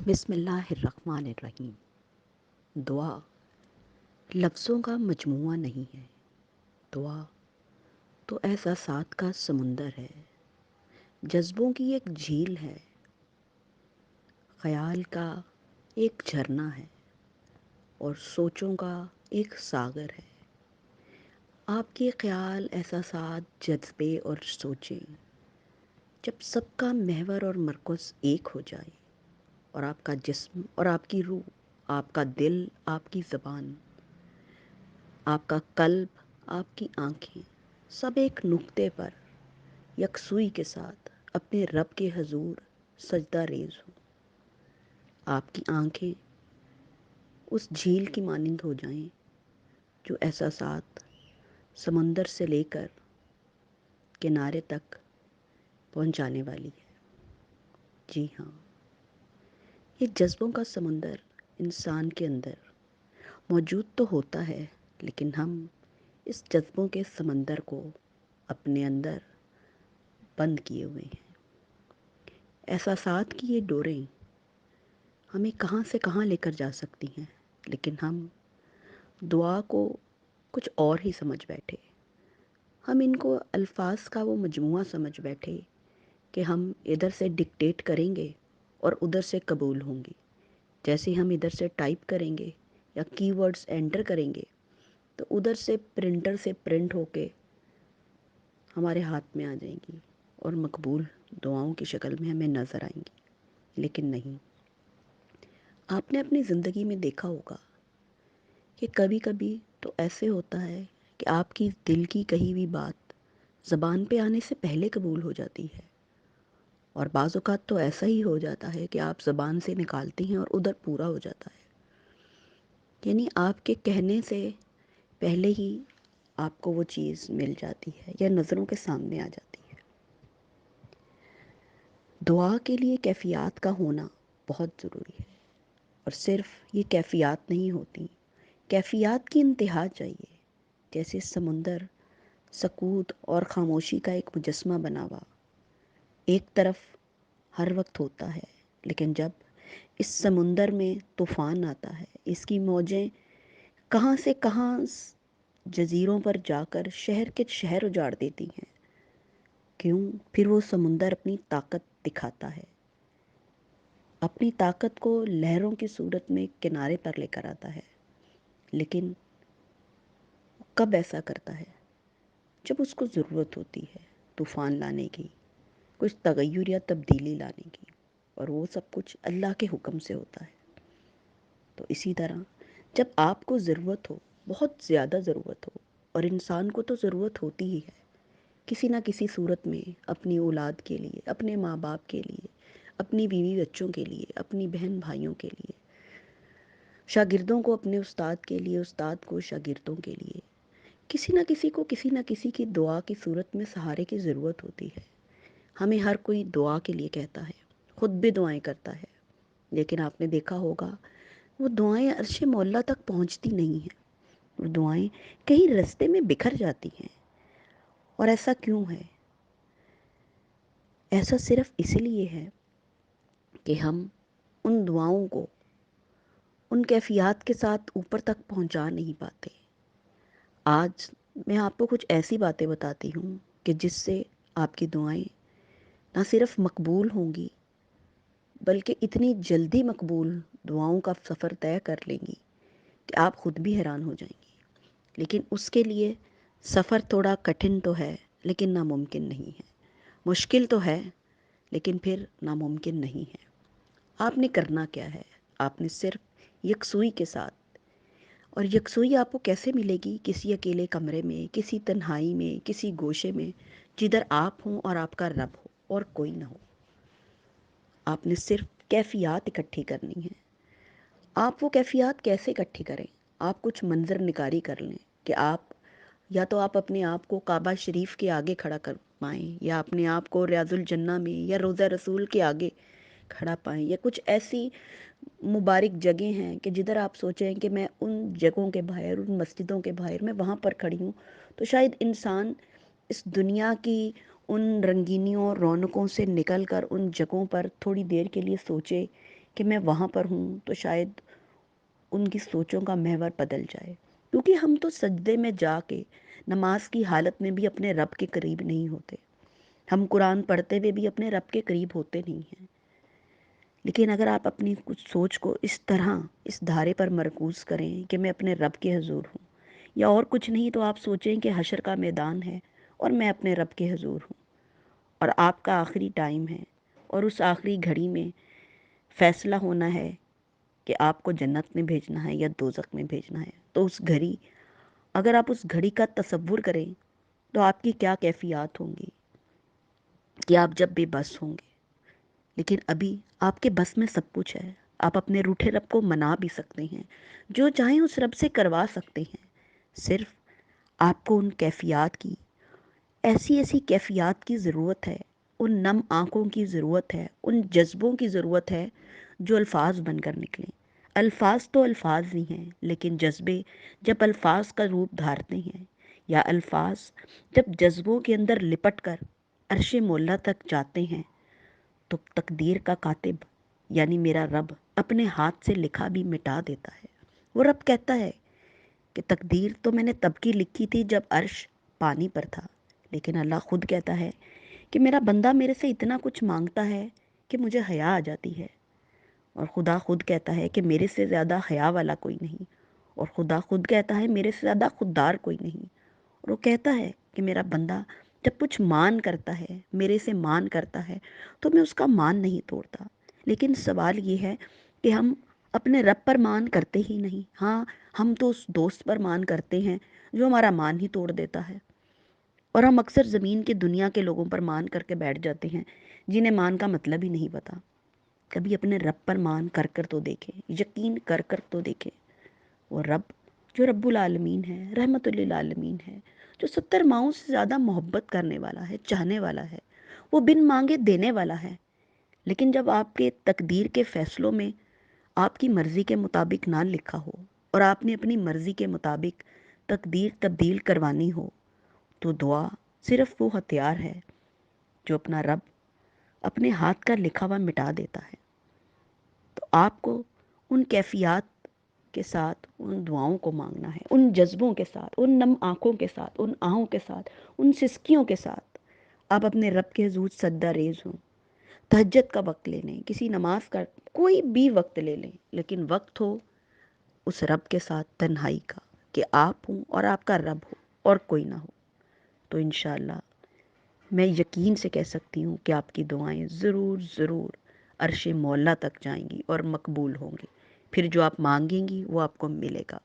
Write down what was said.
بسم اللہ الرحمن الرحیم۔ دعا لفظوں کا مجموعہ نہیں ہے، دعا تو احساسات کا سمندر ہے، جذبوں کی ایک جھیل ہے، خیال کا ایک جھرنا ہے اور سوچوں کا ایک ساگر ہے۔ آپ کے خیال، احساسات، جذبے اور سوچیں جب سب کا محور اور مرکز ایک ہو جائے اور آپ کا جسم اور آپ کی روح، آپ کا دل، آپ کی زبان، آپ کا قلب، آپ کی آنکھیں سب ایک نقطے پر یکسوئی کے ساتھ اپنے رب کے حضور سجدہ ریز ہوں، آپ کی آنکھیں اس جھیل کی مانند ہو جائیں جو احساسات سمندر سے لے کر کنارے تک پہنچانے والی ہے۔ جی ہاں، یہ جذبوں کا سمندر انسان کے اندر موجود تو ہوتا ہے، لیکن ہم اس جذبوں کے سمندر کو اپنے اندر بند کیے ہوئے ہیں۔ احساسات کی یہ ڈوریں ہمیں کہاں سے کہاں لے کر جا سکتی ہیں، لیکن ہم دعا کو کچھ اور ہی سمجھ بیٹھے۔ ہم ان کو الفاظ کا وہ مجموعہ سمجھ بیٹھے کہ ہم ادھر سے ڈکٹیٹ کریں گے اور ادھر سے قبول ہوں گی۔ جیسے ہم ادھر سے ٹائپ کریں گے یا کی ورڈز انٹر کریں گے تو ادھر سے پرنٹر سے پرنٹ ہو کے ہمارے ہاتھ میں آ جائیں گی اور مقبول دعاؤں کی شکل میں ہمیں نظر آئیں گی۔ لیکن نہیں، آپ نے اپنی زندگی میں دیکھا ہوگا کہ کبھی کبھی تو ایسے ہوتا ہے کہ آپ کی دل کی کہی ہوئی بات زبان پہ آنے سے پہلے قبول ہو جاتی ہے، اور بعض اوقات تو ایسا ہی ہو جاتا ہے کہ آپ زبان سے نکالتی ہیں اور ادھر پورا ہو جاتا ہے، یعنی آپ کے کہنے سے پہلے ہی آپ کو وہ چیز مل جاتی ہے یا نظروں کے سامنے آ جاتی ہے۔ دعا کے لیے کیفیات کا ہونا بہت ضروری ہے، اور صرف یہ کیفیات نہیں ہوتی، کیفیات کی انتہا چاہیے۔ جیسے سمندر سکوت اور خاموشی کا ایک مجسمہ بنا ہوا ایک طرف ہر وقت ہوتا ہے، لیکن جب اس سمندر میں طوفان آتا ہے، اس کی موجیں کہاں سے کہاں جزیروں پر جا کر شہر کے شہر اجاڑ دیتی ہیں، کیوں؟ پھر وہ سمندر اپنی طاقت دکھاتا ہے، اپنی طاقت کو لہروں کی صورت میں کنارے پر لے کر آتا ہے۔ لیکن کب ایسا کرتا ہے؟ جب اس کو ضرورت ہوتی ہے طوفان لانے کی، کچھ تغیر یا تبدیلی لانے کی، اور وہ سب کچھ اللہ کے حکم سے ہوتا ہے۔ تو اسی طرح جب آپ کو ضرورت ہو، بہت زیادہ ضرورت ہو، اور انسان کو تو ضرورت ہوتی ہی ہے کسی نہ کسی صورت میں، اپنی اولاد کے لیے، اپنے ماں باپ کے لیے، اپنی بیوی بچوں کے لیے، اپنی بہن بھائیوں کے لیے، شاگردوں کو اپنے استاد کے لیے، استاد کو شاگردوں کے لیے، کسی نہ کسی کو کسی نہ کسی کی دعا کی صورت میں سہارے کی ضرورت ہوتی ہے۔ ہمیں ہر کوئی دعا کے لیے کہتا ہے، خود بھی دعائیں کرتا ہے، لیکن آپ نے دیکھا ہوگا وہ دعائیں عرش مولا تک پہنچتی نہیں ہیں، وہ دعائیں کہیں رستے میں بکھر جاتی ہیں۔ اور ایسا کیوں ہے؟ ایسا صرف اس لیے ہے کہ ہم ان دعاؤں کو ان کیفیات کے ساتھ اوپر تک پہنچا نہیں پاتے۔ آج میں آپ کو کچھ ایسی باتیں بتاتی ہوں کہ جس سے آپ کی دعائیں نہ صرف مقبول ہوں گی، بلکہ اتنی جلدی مقبول دعاؤں کا سفر طے کر لیں گی کہ آپ خود بھی حیران ہو جائیں گی۔ لیکن اس کے لیے سفر تھوڑا کٹھن تو ہے، لیکن ناممکن نہیں ہے۔ مشکل تو ہے، لیکن پھر ناممکن نہیں ہے۔ آپ نے کرنا کیا ہے؟ آپ نے صرف یکسوئی کے ساتھ، اور یکسوئی آپ کو کیسے ملے گی؟ کسی اکیلے کمرے میں، کسی تنہائی میں، کسی گوشے میں، جدھر آپ ہوں اور آپ کا رب ہو اور کوئی نہ ہو۔ آپ نے صرف کیفیات اکٹھی کرنی ہے۔ آپ وہ کیفیات کیسے اکٹھی کریں؟ آپ کچھ منظر نگاری کر لیں کہ آپ یا تو آپ اپنے آپ کو کعبہ شریف کے آگے کھڑا کر پائیں، یا اپنے آپ کو ریاض الجنہ میں یا روضہ رسول کے آگے کھڑا پائیں، یا کچھ ایسی مبارک جگہیں ہیں کہ جدھر آپ سوچیں کہ میں ان جگہوں کے باہر، ان مسجدوں کے باہر میں وہاں پر کھڑی ہوں، تو شاید انسان اس دنیا کی ان رنگینیوں اور رونقوں سے نکل کر ان جگہوں پر تھوڑی دیر کے لیے سوچے کہ میں وہاں پر ہوں تو شاید ان کی سوچوں کا محور بدل جائے، کیونکہ ہم تو سجدے میں جا کے نماز کی حالت میں بھی اپنے رب کے قریب نہیں ہوتے، ہم قرآن پڑھتے ہوئے بھی اپنے رب کے قریب ہوتے نہیں ہیں۔ لیکن اگر آپ اپنی کچھ سوچ کو اس طرح اس دھارے پر مرکوز کریں کہ میں اپنے رب کے حضور ہوں، یا اور کچھ نہیں تو آپ سوچیں کہ حشر کا میدان ہے اور میں اپنے رب کے حضور ہوں، اور آپ کا آخری ٹائم ہے، اور اس آخری گھڑی میں فیصلہ ہونا ہے کہ آپ کو جنت میں بھیجنا ہے یا دوزخ میں بھیجنا ہے، تو اس گھڑی، اگر آپ اس گھڑی کا تصور کریں تو آپ کی کیا کیفیات ہوں گی کہ آپ جب بے بس ہوں گے۔ لیکن ابھی آپ کے بس میں سب کچھ ہے، آپ اپنے روٹھے رب کو منا بھی سکتے ہیں، جو چاہیں اس رب سے کروا سکتے ہیں، صرف آپ کو ان کیفیات کی، ایسی ایسی کیفیات کی ضرورت ہے، ان نم آنکھوں کی ضرورت ہے، ان جذبوں کی ضرورت ہے جو الفاظ بن کر نکلیں۔ الفاظ تو الفاظ ہی ہیں، لیکن جذبے جب الفاظ کا روپ دھارتے ہیں، یا الفاظ جب جذبوں کے اندر لپٹ کر عرش مولا تک جاتے ہیں، تو تقدیر کا کاتب یعنی میرا رب اپنے ہاتھ سے لکھا بھی مٹا دیتا ہے۔ وہ رب کہتا ہے کہ تقدیر تو میں نے تب کی لکھی تھی جب عرش پانی پر تھا، لیکن اللہ خود کہتا ہے کہ میرا بندہ میرے سے اتنا کچھ مانگتا ہے کہ مجھے حیا آ جاتی ہے، اور خدا خود کہتا ہے کہ میرے سے زیادہ حیا والا کوئی نہیں، اور خدا خود کہتا ہے میرے سے زیادہ خوددار کوئی نہیں، اور وہ کہتا ہے کہ میرا بندہ جب کچھ مان کرتا ہے، میرے سے مان کرتا ہے، تو میں اس کا مان نہیں توڑتا۔ لیکن سوال یہ ہے کہ ہم اپنے رب پر مان کرتے ہی نہیں، ہاں ہم تو اس دوست پر مان کرتے ہیں جو ہمارا مان ہی توڑ دیتا ہے، اور ہم اکثر زمین کی دنیا کے لوگوں پر مان کر کے بیٹھ جاتے ہیں جنہیں مان کا مطلب ہی نہیں پتا۔ کبھی اپنے رب پر مان کر کر تو دیکھیں، یقین کر کر تو دیکھیں، وہ رب جو رب العالمین ہے، رحمت للعالمین ہے، جو 70 ماؤں سے زیادہ محبت کرنے والا ہے، چاہنے والا ہے، وہ بن مانگے دینے والا ہے۔ لیکن جب آپ کے تقدیر کے فیصلوں میں آپ کی مرضی کے مطابق نہ لکھا ہو، اور آپ نے اپنی مرضی کے مطابق تقدیر تبدیل کروانی ہو، تو دعا صرف وہ ہتھیار ہے جو اپنا رب اپنے ہاتھ کا لکھا ہوا مٹا دیتا ہے۔ تو آپ کو ان کیفیات کے ساتھ ان دعاؤں کو مانگنا ہے، ان جذبوں کے ساتھ، ان نم آنکھوں کے ساتھ، ان آہوں کے ساتھ، ان سسکیوں کے ساتھ آپ اپنے رب کے حضور سجدہ ریز ہوں۔ تہجد کا وقت لے لیں، کسی نماز کا کوئی بھی وقت لے لیں، لیکن وقت ہو اس رب کے ساتھ تنہائی کا، کہ آپ ہوں اور آپ کا رب ہو اور کوئی نہ ہو۔ تو انشاءاللہ میں یقین سے کہہ سکتی ہوں کہ آپ کی دعائیں ضرور ضرور عرش مولا تک جائیں گی اور مقبول ہوں گی، پھر جو آپ مانگیں گی وہ آپ کو ملے گا۔